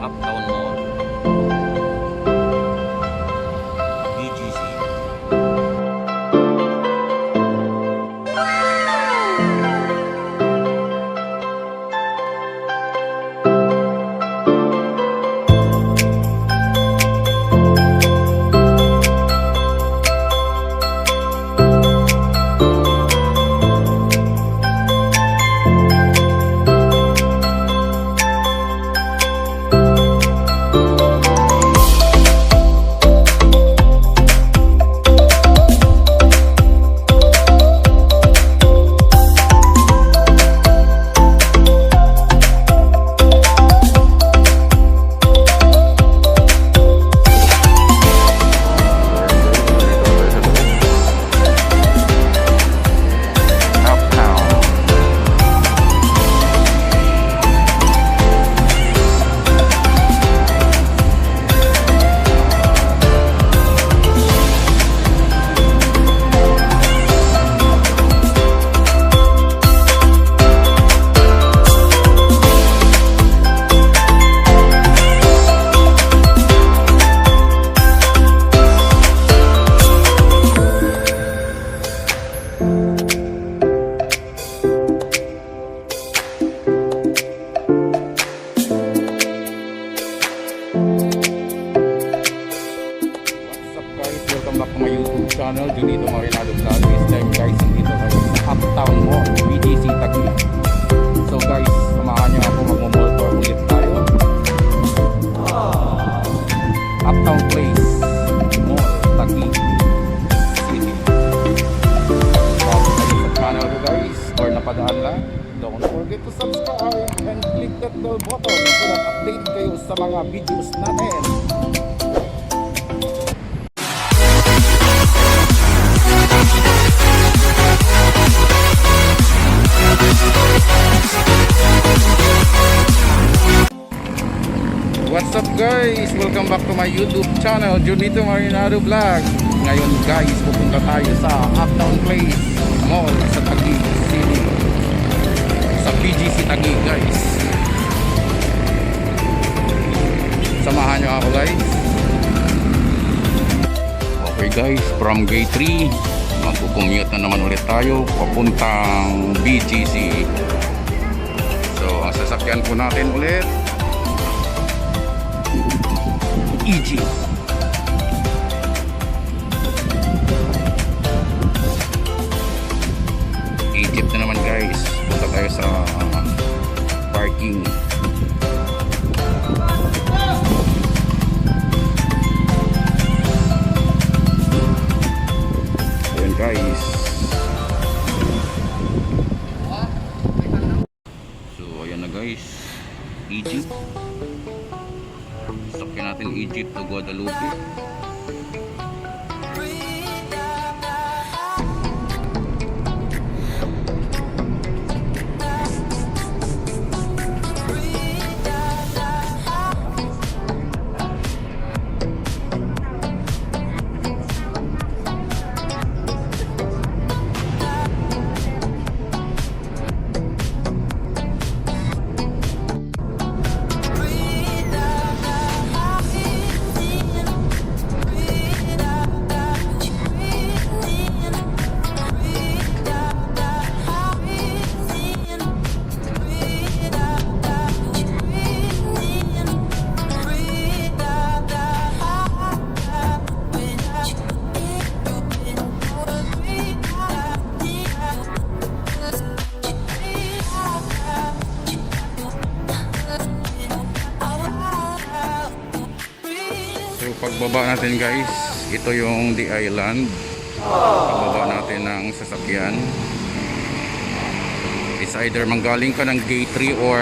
Uptown Mall, BGC. Welcome back to my YouTube channel, Junito Marinado Vlog. This time guys, nandito tayo sa Uptown Mall, BGC Taguig. So guys, samahan nyo ako, magmamall tour ulit tayo. Uptown Place Mall, Taguig City. Bago kayo sa channel ko guys, or napadaan lang, don't forget to subscribe and click that bell button so that update kayo sa mga videos natin. What's up guys? Welcome back to my YouTube channel, Junito Marinado Vlog. Ngayon guys, pupunta tayo sa Uptown Place Mall sa Taguig City, sa BGC Taguig guys. Samahan nyo ako guys. Okay guys, from gate 3 magkukommute na naman ulit tayo papuntang BGC. So ang sasakyan po natin ulit Egypt. Egypt na naman guys. Punta tayo sa parking. Ayan guys. So ayan na guys, Egypt. Sakyan natin Egypt to Guadalupe. Pagbaba natin guys, ito yung The Island. Pagbaba natin ng sasakyan, it's either manggaling ka ng gate 3 or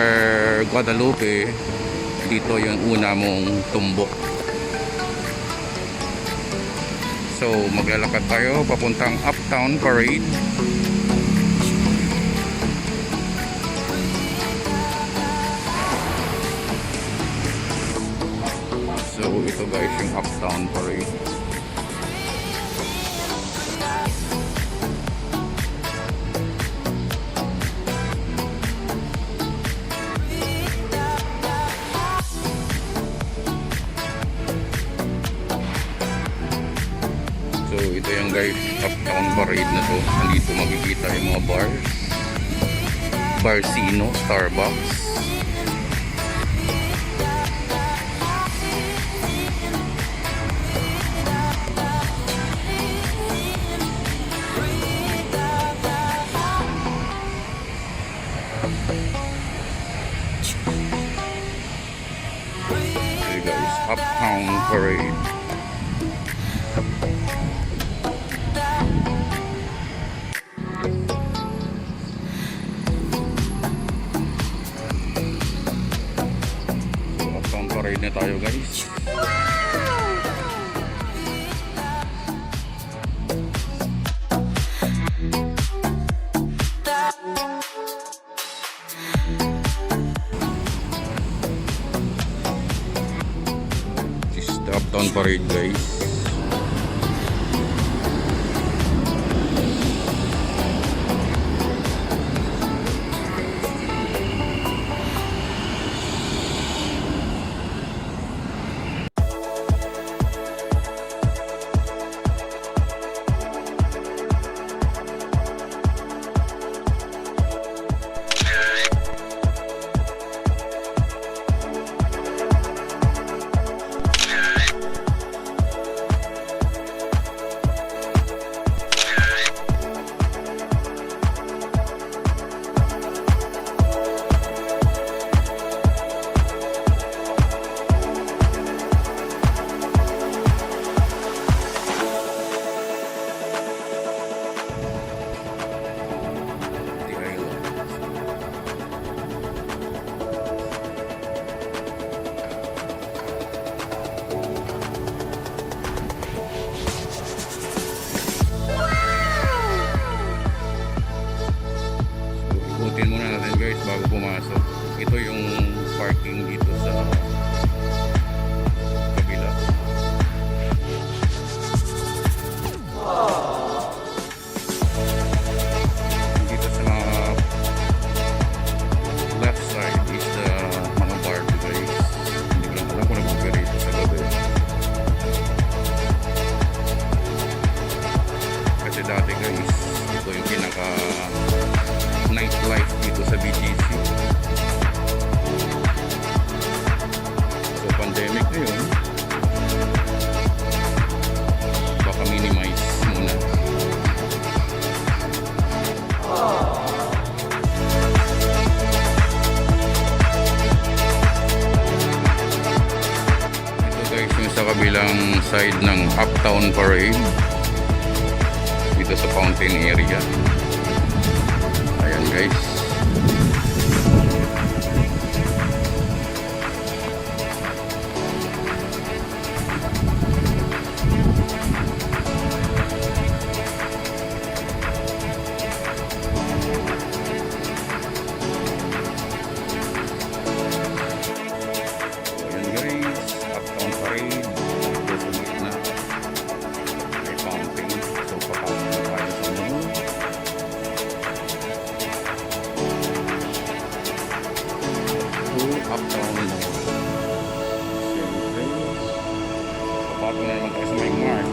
Guadalupe, dito yung una mong tumbok. So maglalakad tayo papuntang Uptown Parade. So ito guys yung Uptown Parade. guys, uptown parade na to. Nandito makikita yung mga bars. Barcino, Starbucks. Okay guys, uptown parade. Uptown parade na tayo guys. This is the uptown parade guys. Ikutin muna natin guys bago pumasok. Ito yung parking dito sa kabila. Dito sa left side is the mga bar guys. Hindi ko lang alam kung nag-operate sa gabi. Kasi dati guys, ito yung pinaka nightlife dito sa BGC. So pandemic na yun, baka minimize muna. Ito guys yung sa kabilang side ng Uptown Parade dito sa fountain area. Ayan guys. Ayan guys, Uptown Parade. Dito sa gitna. May fountain. So papasok na tayo sa mall. Uptown Mall. Siyempre, papasok na naman tayo sa may Mark.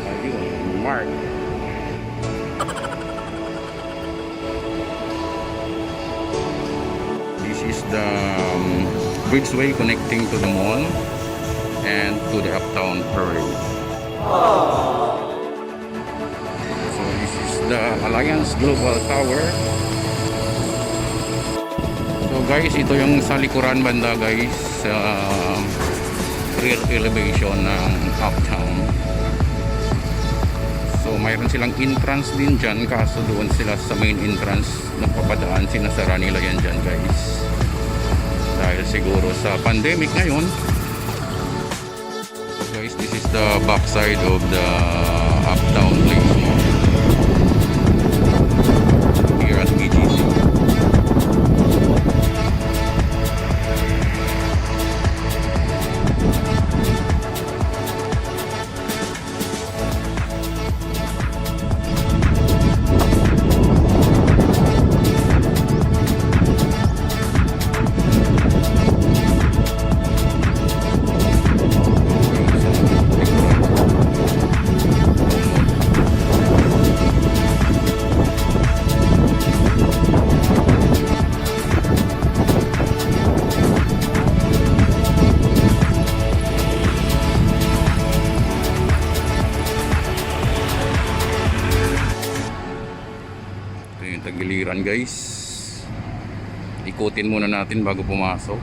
Ayun, Mark. This is the bridgeway connecting to the mall and to the Uptown Parade. So this is the Alliance Global Tower. So guys, ito yung sa likuran banda guys, sa rear elevation ng Uptown. So mayroon silang entrance din dyan, kaso doon sila sa main entrance nagpapadaan, sinasara nila yan dyan guys. Dahil siguro sa pandemic ngayon. So guys, this is the backside of the Uptown Place Mall here at BGC. guys. Ikutin muna natin bago pumasok.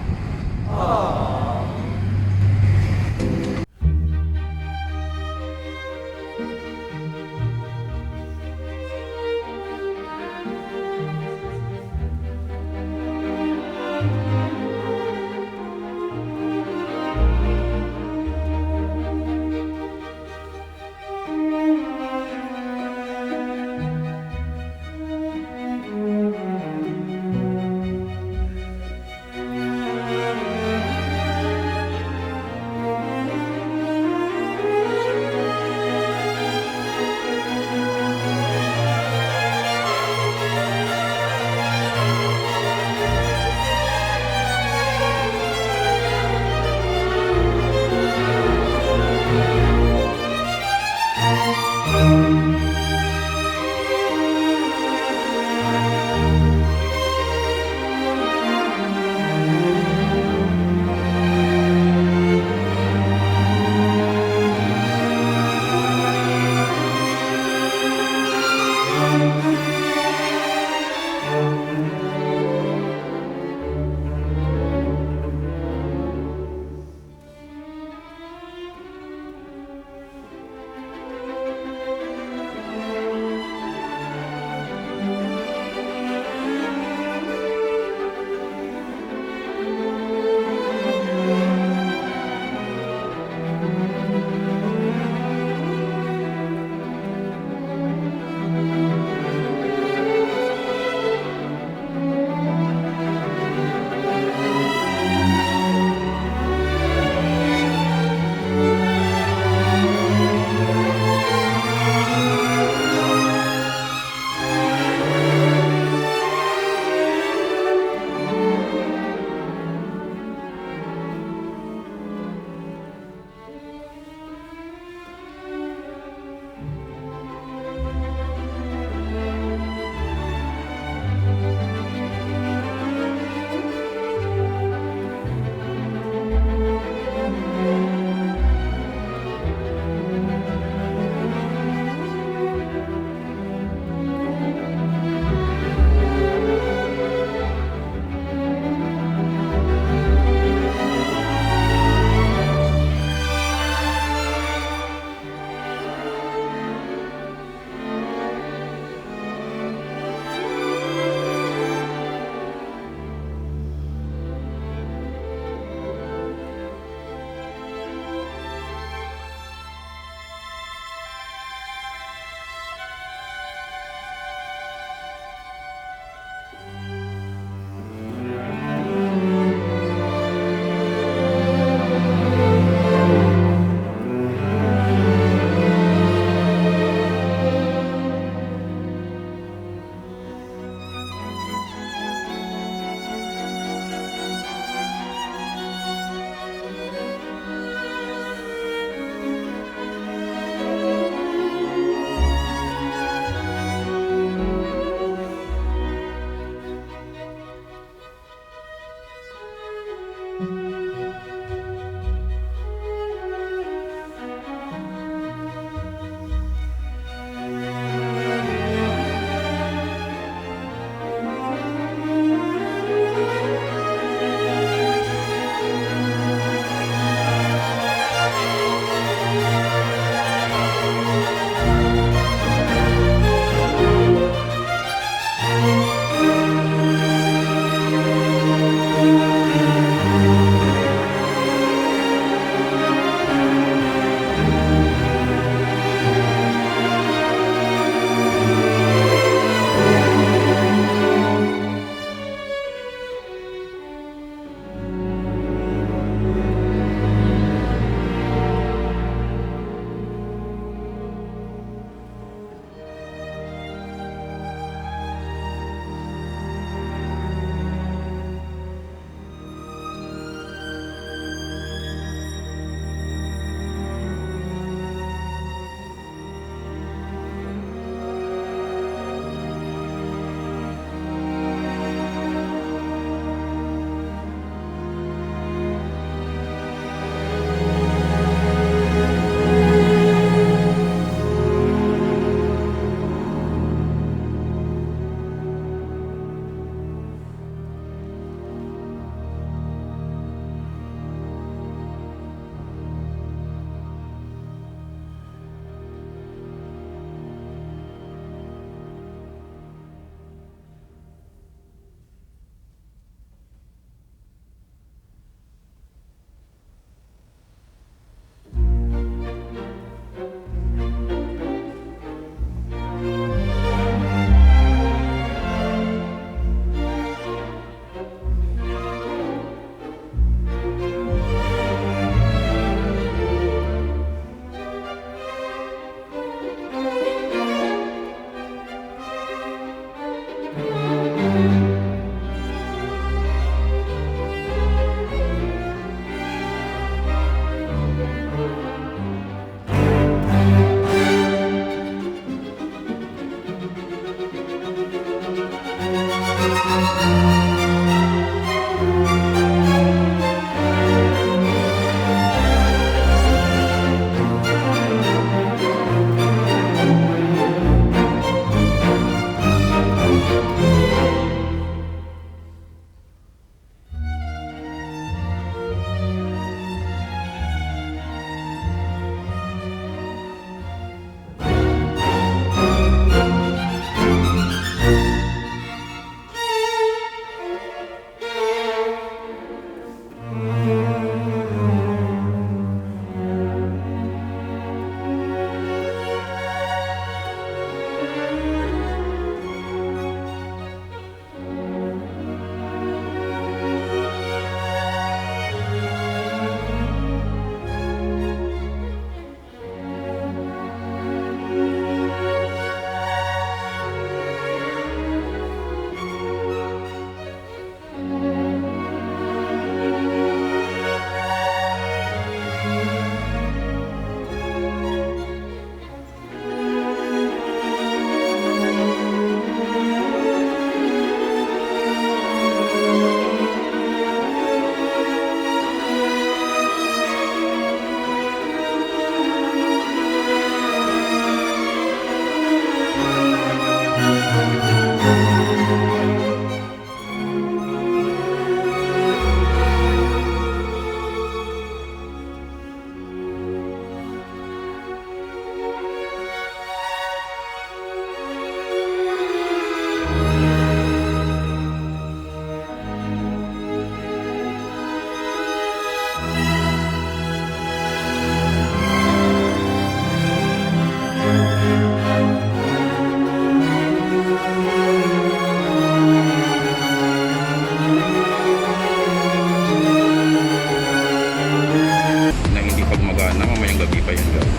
Na hindi pag magana, mamayang gabi pa yun guys.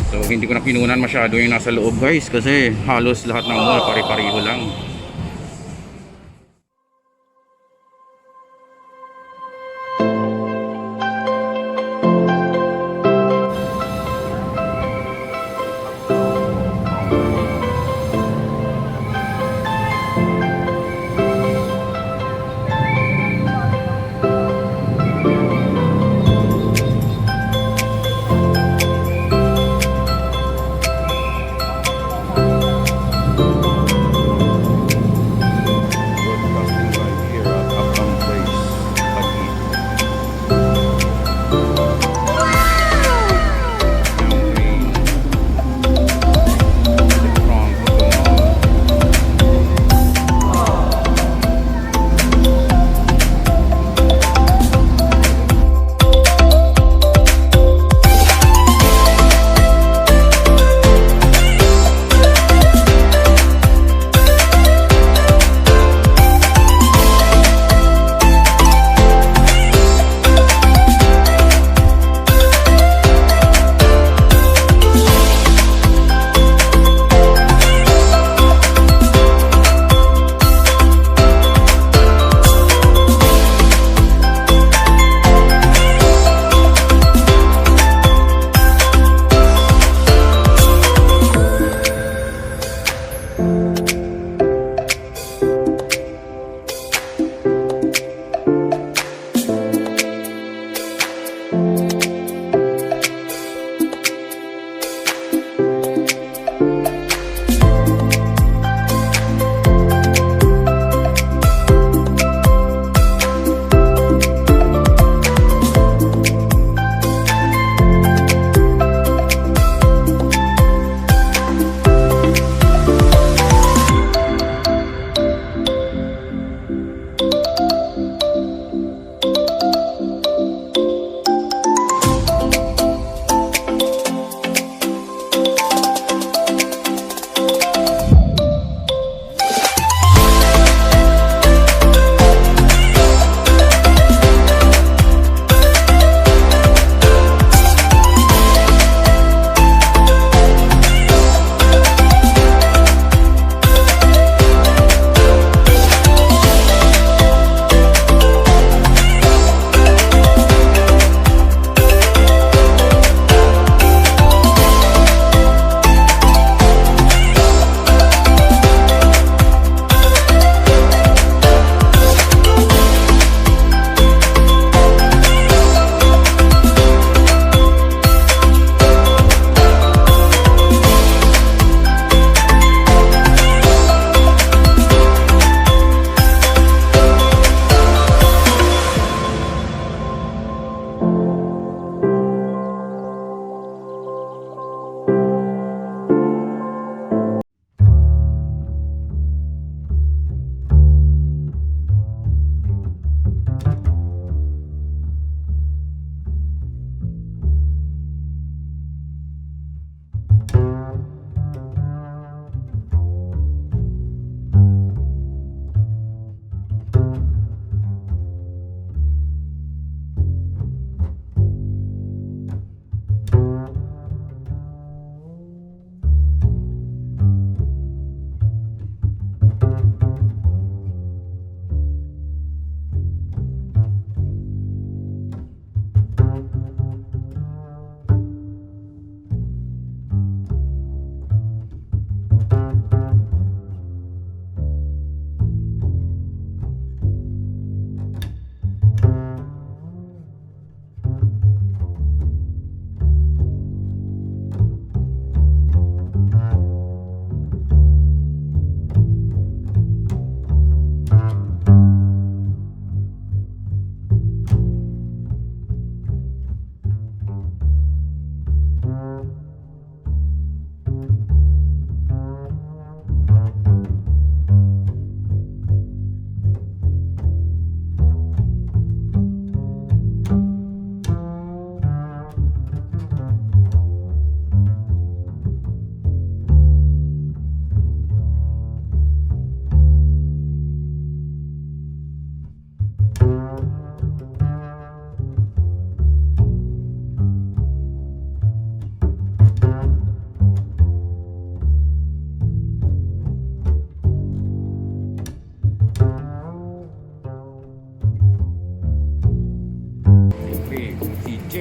So hindi ko na pinunan masyado yung nasa loob guys kasi halos lahat ng mall pare-pareho lang.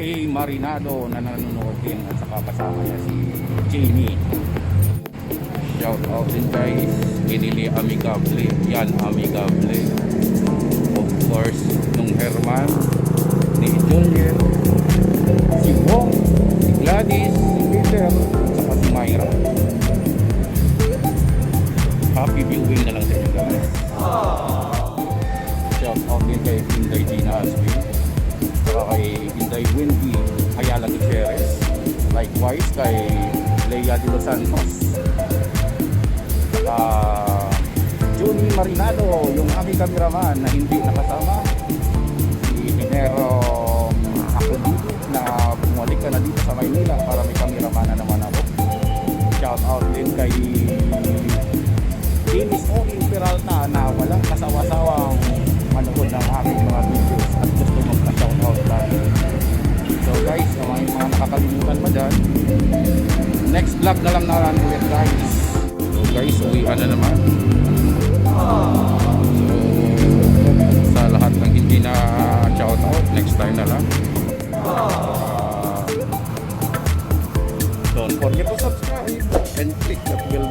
Ray Marinado na nanonood din at saka kasama niya si Jamie. Shout out din guys, Pinili Amigable, yan Amigable. Of course, nung Herman, ni Junior, si Bong, si Gladys, si Peter, at saka si Myra. Happy viewing na lang sa inyo guys. Shout out din kay Inday Gina Aswin, saka kay Inday Wendy Ayala Gutierrez, likewise kay Leia de los Santos, Johnny Marinado, yung aming cameraman na hindi nakasama, si Minero Acolito na bumalik ka na dito sa Maynila para may cameraman na naman ako. Shout out din kay Dennis Oin Peralta na walang kasawa-sawang manood ng aking mga videos at gusto magpa-shout out lagi. So guys, may mga nakakalimutan pa dyan, next vlog na lang nalang ulit guys. So guys, uwian na naman. So sa lahat ng hindi na shout out, next time na lang. Don't forget to subscribe and click that bell